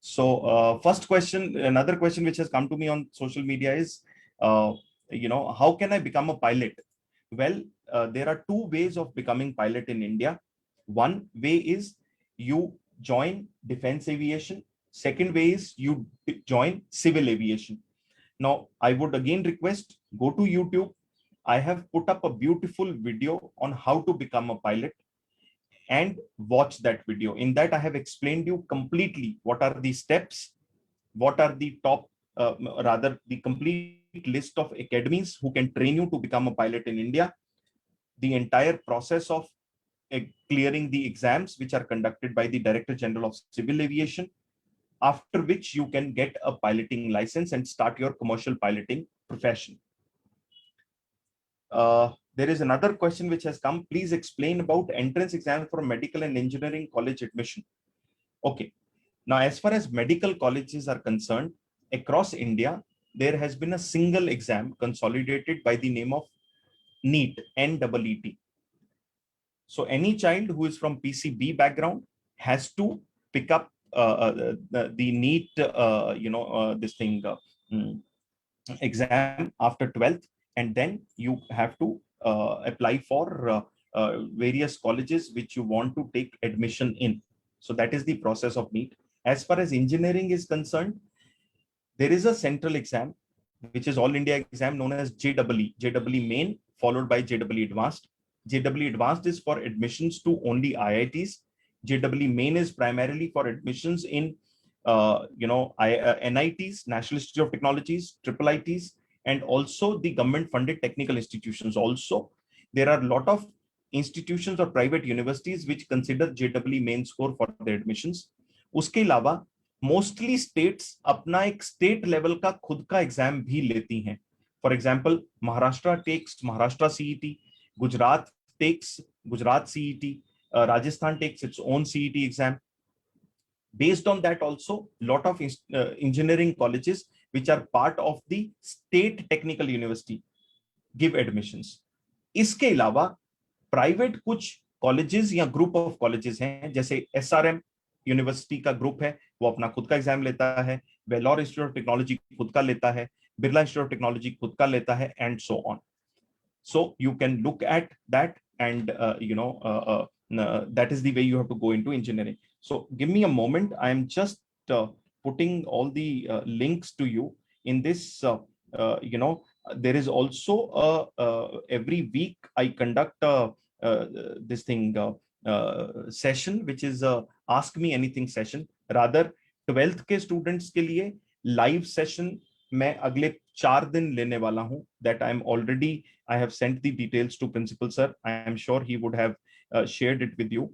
So first question, another question which has come to me on social media is, how can I become a pilot? Well, there are two ways of becoming pilot in India. One way is you join defense aviation. Second way is you join civil aviation. Now, I would again request, go to YouTube. I have put up a beautiful video on how to become a pilot, and watch that video. In that, I have explained you completely what are the steps, what are the top, rather the complete list of academies who can train you to become a pilot in India, the entire process of clearing the exams which are conducted by the Director General of Civil Aviation, after which you can get a piloting license and start your commercial piloting profession. There is another question which has come. Please explain about entrance exam for medical and engineering college admission. Okay. Now, as far as medical colleges are concerned, across India, there has been a single exam consolidated by the name of NEET, NEET. So any child who is from PCB background has to pick up the NEET, this thing, exam after 12th, and then you have to apply for various colleges which you want to take admission in. So that is the process of NEET. As far as engineering is concerned, there is a central exam, which is all India exam known as JEE, JEE Main, followed by JEE Advanced. JEE Advanced is for admissions to only IITs. JEE Main is primarily for admissions in NITs, National Institute of Technologies, IIITs, and also the government-funded technical institutions. Also, there are a lot of institutions or private universities which consider JEE Main score for their admissions. उसके अलावा mostly states अपना एक state level का खुद का exam भी लेती हैं. For example, Maharashtra takes Maharashtra CET, Gujarat takes Gujarat CET, Rajasthan takes its own CET exam. Based on that, also lot of engineering colleges which are part of the state technical university give admissions. इसके अलावा private कुछ colleges या group of colleges हैं, जैसे SRM university का group है, वो अपना खुद का एग्जाम लेता है. वेलोर इंस्टीट्यूट ऑफ टेक्नोलॉजी खुद का लेता है. बिरला इंस्टीट्यूट ऑफ टेक्नोलॉजी खुद का लेता है, and so on. So you can look at that, and that is the way you have to go into engineering. So give me a moment. I am just putting all the links to you in this. There is also every week I conduct this thing session, which is ask me anything session. Rather, 12th के students के लिए live session मैं अगले 4 दिन लेने वाला हूं. That I am already, I have sent the details to principal sir. I am sure he would have shared it with you.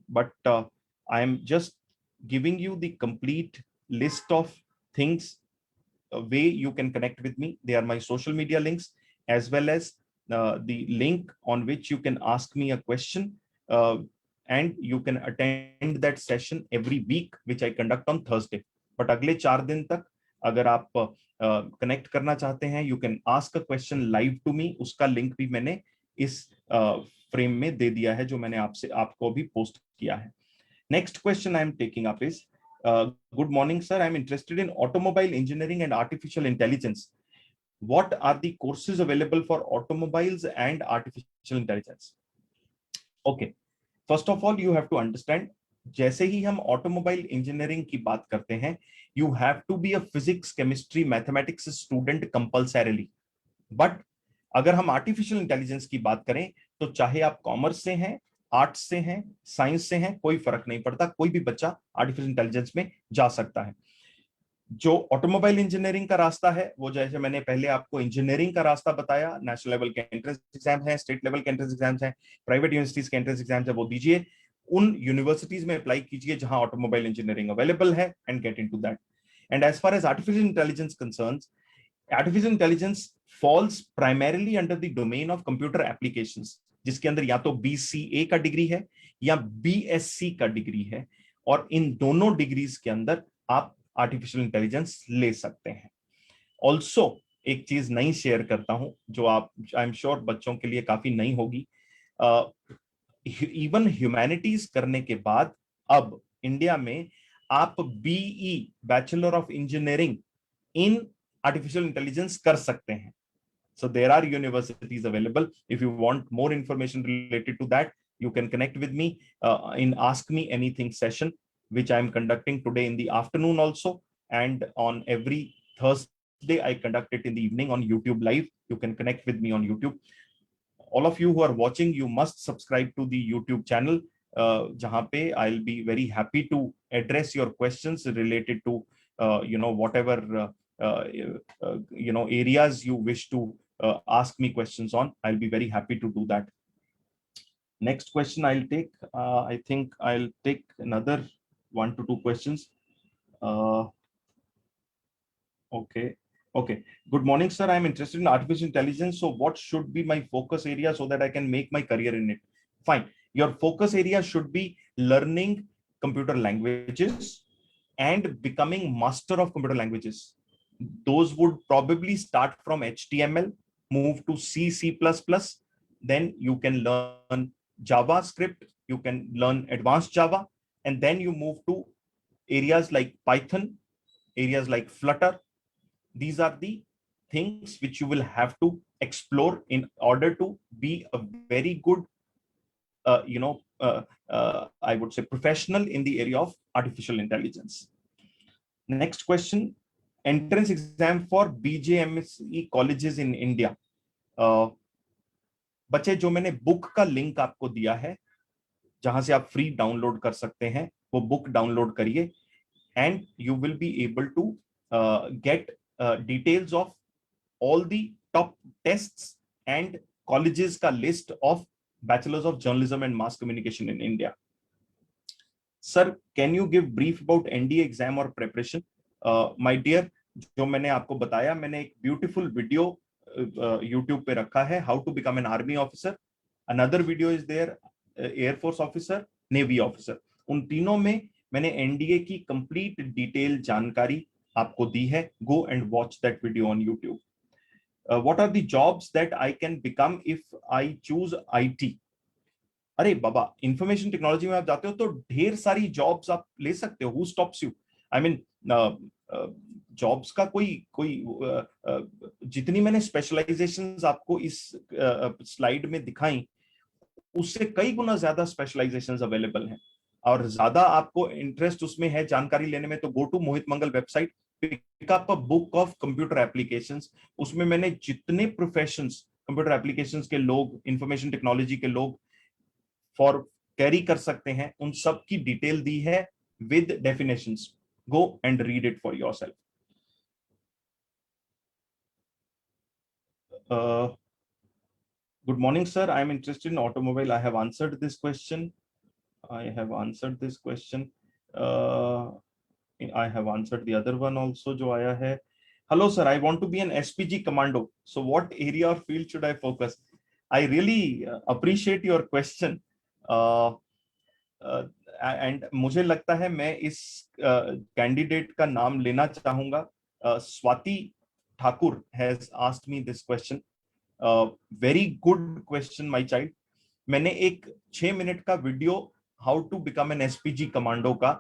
But I am just giving you the complete list of things, way you can connect with me. They are my social media links, as well as the link on which you can ask me a question, and you can attend that session every week, which I conduct on Thursday. But अगले 4 दिन तक अगर आप connect करना चाहते हैं, you can ask a question live to me. उसका link भी मैंने इस फ्रेम में दे दिया है, जो मैंने आपको अभी पोस्ट किया है. Next question I am taking up is, good morning, sir. I am interested in automobile engineering and artificial intelligence. What are the courses available for automobiles and artificial intelligence? Okay, first of all, you have to understand, जैसे ही हम automobile engineering की बात करते हैं, you have to be a physics chemistry mathematics student compulsorily. But अगर हम artificial intelligence की बात करें, तो चाहे आप कॉमर्स से हैं, आर्ट्स से हैं, साइंस से हैं, कोई फर्क नहीं पड़ता, कोई भी बच्चा आर्टिफिशियल इंटेलिजेंस में जा सकता है. जो ऑटोमोबाइल इंजीनियरिंग का रास्ता है, वो जैसे मैंने पहले आपको इंजीनियरिंग का रास्ता बताया, नेशनल लेवल के एंट्रेंस एग्जाम है, स्टेट लेवल के एंट्रेंस एग्जाम्स हैं, प्राइवेट यूनिवर्सिटीज के एंट्रेंस एग्जाम्स है, वो दीजिए, उन यूनिवर्सिटीज में अप्लाई कीजिए जहां ऑटोमोबाइल इंजीनियरिंग अवेलेबल है, and get into that. And as far as artificial intelligence concerns, artificial intelligence falls primarily under the domain of computer applications, जिसके अंदर या तो BCA का डिग्री है या BSc का डिग्री है, और इन दोनों डिग्रीज के अंदर आप आर्टिफिशियल इंटेलिजेंस ले सकते हैं. ऑल्सो एक चीज नई शेयर करता हूं, जो आप, आई एम श्योर बच्चों के लिए काफी नई होगी. इवन ह्यूमैनिटीज करने के बाद अब इंडिया में आप BE bachelor of engineering in artificial intelligence कर सकते हैं. So there are universities available. If you want more information related to that, you can connect with me in Ask Me Anything session, which I am conducting today in the afternoon also, and on every Thursday I conduct it in the evening on YouTube Live. You can connect with me on YouTube. All of you who are watching, you must subscribe to the YouTube channel, jahan pe I'll be very happy to address your questions related to whatever areas you wish to ask me questions on. I'll be very happy to do that. Next question I'll take. I think I'll take another 1 to 2 questions. Okay. Okay. Good morning, sir. I'm interested in artificial intelligence. So what should be my focus area so that I can make my career in it? Fine. Your focus area should be learning computer languages and becoming master of computer languages. Those would probably start from HTML, move to C, C++, then you can learn JavaScript, you can learn advanced Java, and then you move to areas like Python, areas like Flutter. These are the things which you will have to explore in order to be a very good, I would say, professional in the area of artificial intelligence. Next question, entrance exam for BJMSE colleges in India. बच्चे, जो मैंने book का link आपको दिया है, जहां से आप फ्री डाउनलोड कर सकते हैं, वो बुक डाउनलोड करिए, and you will be able to get details of all the top tests and colleges का list of bachelors of journalism and mass communication in India. Sir, can you give brief about NDA exam or preparation? My dear, जो मैंने आपको बताया, मैंने एक beautiful video YouTube पे रखा है, how to become an army officer. Another video is there, Air Force officer, Navy officer. उन तीनों में मैंने NDA की complete detail जानकारी आपको दी है. Go and watch that video on YouTube. What are the jobs that I can become if I choose IT? अरे बाबा, information technology में आप जाते हो तो ढेर सारी जॉब्स आप ले सकते हो. Who stops you? I mean, jobs का कोई जितनी मैंने स्पेशलाइजेशंस आपको इस स्लाइड में दिखाई, उससे कई गुना ज्यादा स्पेशलाइजेशंस अवेलेबल हैं. और ज्यादा आपको इंटरेस्ट उसमें है जानकारी लेने में, तो go to Mohit Mangal website, pick up a book of computer applications. उसमें मैंने जितने प्रोफेशंस कंप्यूटर एप्लीकेशंस के लोग, इंफॉर्मेशन टेक्नोलॉजी के लोग फॉर कैरी कर सकते हैं, उन सब की डिटेल दी है with definitions. Go and read it for yourself. Good morning, sir. I am interested in automobile. I have answered this question. I have answered the other one also जो आया है. Hello sir, I want to be an SPG commando. So what area or field should I focus? I really appreciate your question. And मुझे लगता है मैं इस candidate का नाम लेना चाहूंगा. Swati Thakur has asked me this question. Very good question, my child. मैंने एक 6 मिनट का video how to become an SPG commando का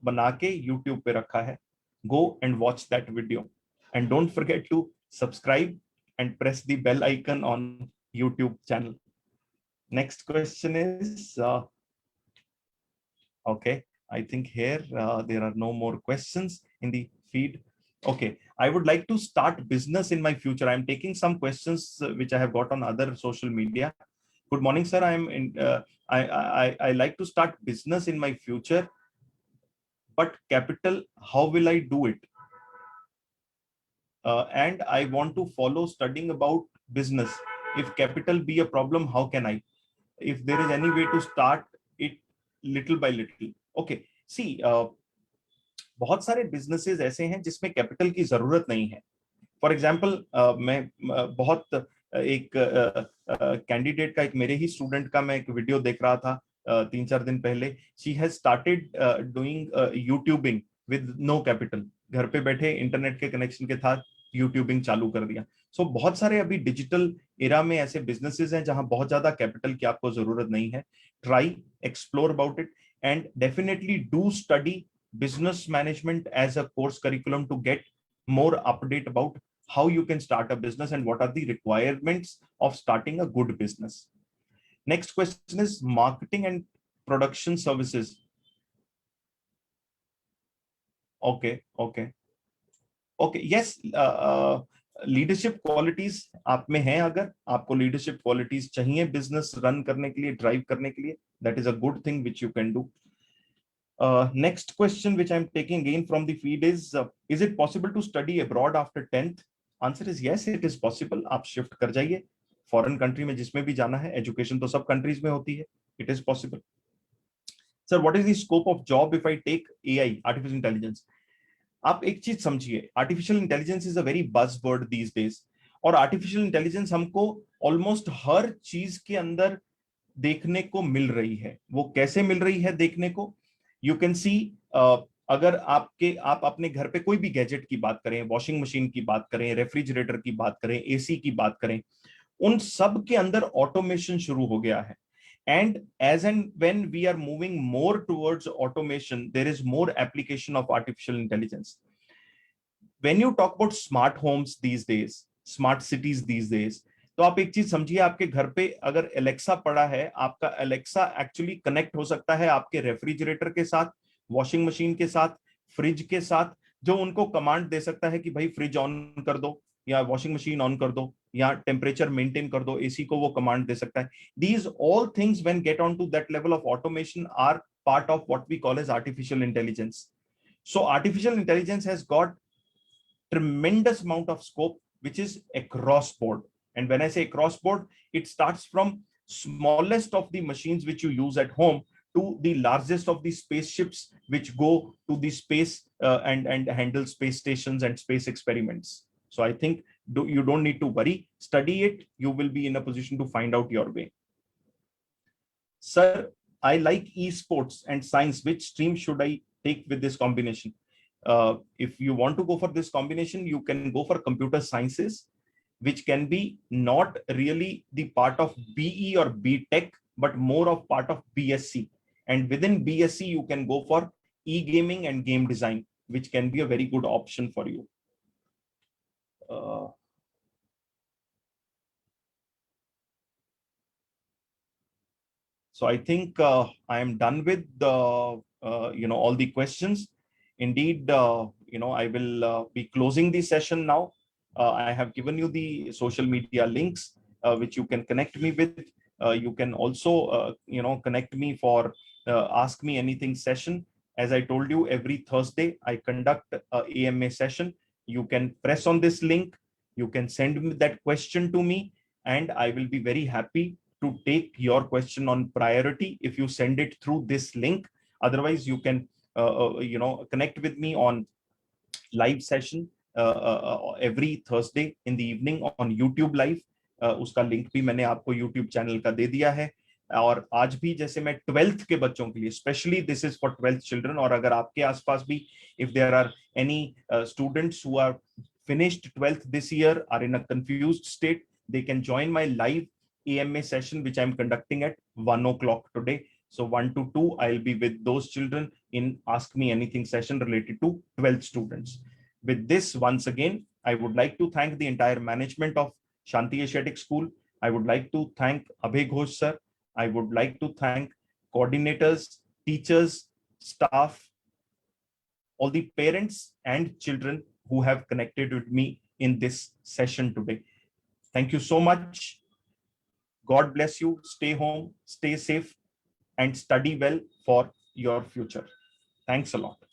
बना के यूट्यूब पे रखा है. Go and watch that video, and don't forget to subscribe and press the bell icon on YouTube channel. Next question is okay, I think here there are no more questions in the feed. Okay, I would like to start business in my future. I'm taking some questions which I have got on other social media. Good morning, sir. I like to start business in my future, but capital, how will I do it? And I want to follow studying about business. If capital be a problem, how can I? If there is any way to start it little by little. Okay, see, बहुत सारे businesses ऐसे हैं जिसमें capital की जरूरत नहीं है. For example मैं बहुत एक कैंडिडेट का, एक मेरे ही स्टूडेंट का मैं एक वीडियो देख रहा था 3-4 दिन पहले. She has started doing YouTubing with no capital. घर पे बैठे इंटरनेट के कनेक्शन के साथ यूट्यूबिंग चालू कर दिया. सो बहुत सारे अभी डिजिटल एरा में ऐसे बिजनेसेस हैं जहां बहुत ज्यादा कैपिटल की आपको जरूरत नहीं है. Try, explore about it, and definitely do study business management as a course curriculum to get more update about how you can start a business and what are the requirements of starting a good business. Next question is marketing and production services. Okay, yes. Leadership qualities आप में हैं. अगर आपको leadership qualities चाहिए business run करने के लिए, drive करने के लिए, that is a good thing which you can do. Next question which I'm taking again from the feed is it possible to study abroad after 10th? Answer is yes, it is possible. आप shift कर जाइए foreign country में, जिसमें भी जाना है. Education तो सब कंट्रीज में होती है. It is possible. Sir, what is the scope of job if I take AI, artificial intelligence? आप एक चीज समझिए, artificial intelligence is a very buzzword these days. और आर्टिफिशियल इंटेलिजेंस हमको ऑलमोस्ट हर चीज के अंदर देखने को मिल रही है. वो कैसे मिल रही है देखने को? यू कैन सी, अगर आप अपने घर पे कोई भी गैजेट की बात करें, वॉशिंग मशीन की बात करें, रेफ्रिजरेटर की बात करें, एसी की बात करें, उन सब के अंदर ऑटोमेशन शुरू हो गया है. And as and when we are moving more towards automation, there is more application of artificial intelligence. When you talk about smart homes these days, smart cities these days, तो आप एक चीज समझिए, आपके घर पे अगर एलेक्सा पड़ा है, आपका एलेक्सा एक्चुअली कनेक्ट हो सकता है आपके रेफ्रिजरेटर के साथ, वॉशिंग मशीन के साथ, फ्रिज के साथ, जो उनको कमांड दे सकता है कि भाई फ्रिज ऑन कर दो, या वॉशिंग मशीन ऑन कर दो, या टेम्परेचर मेंटेन कर दो, एसी को वो कमांड दे सकता है. These all things when get on to that level of automation are part of what we call as artificial intelligence. So artificial intelligence has got tremendous amount of scope, which is across board. And when I say across board, it starts from smallest of the machines which you use at home to the largest of the spaceships which go to the space and handle space stations and space experiments. So I think you don't need to worry. Study it. You will be in a position to find out your way. Sir, I like esports and science. Which stream should I take with this combination? If you want to go for this combination, you can go for computer sciences, which can be not really the part of BE or BTech, but more of part of BSc. And within BSc, you can go for e-gaming and game design, which can be a very good option for you. So I think I am done with all the questions. Indeed, I will be closing the session now. I have given you the social media links which you can connect me with. You can also connect me for Ask Me Anything session. As I told you, every Thursday I conduct a AMA session. You can press on this link. You can send me that question to me, and I will be very happy to take your question on priority if you send it through this link. Otherwise, you can connect with me on live session every Thursday in the evening on YouTube live. उसका link भी मैंने आपको YouTube channel का दे दिया है. और आज भी जैसे मैं 12th के बच्चों के लिए, specially this is for 12th children, और अगर आपके आसपास भी if there are any students who are finished 12th this year, are in a confused state, they can join my live AMA session which I'm conducting at 1 o'clock today. So 1 to 2, I'll be with those children in Ask Me Anything session related to 12th students. With this, once again, I would like to thank the entire management of Shanti Asiatic School. I would like to thank Abhay Ghosh sir. I would like to thank coordinators, teachers, staff, all the parents and children who have connected with me in this session today. Thank you so much. God bless you. Stay home, stay safe, and study well for your future. Thanks a lot.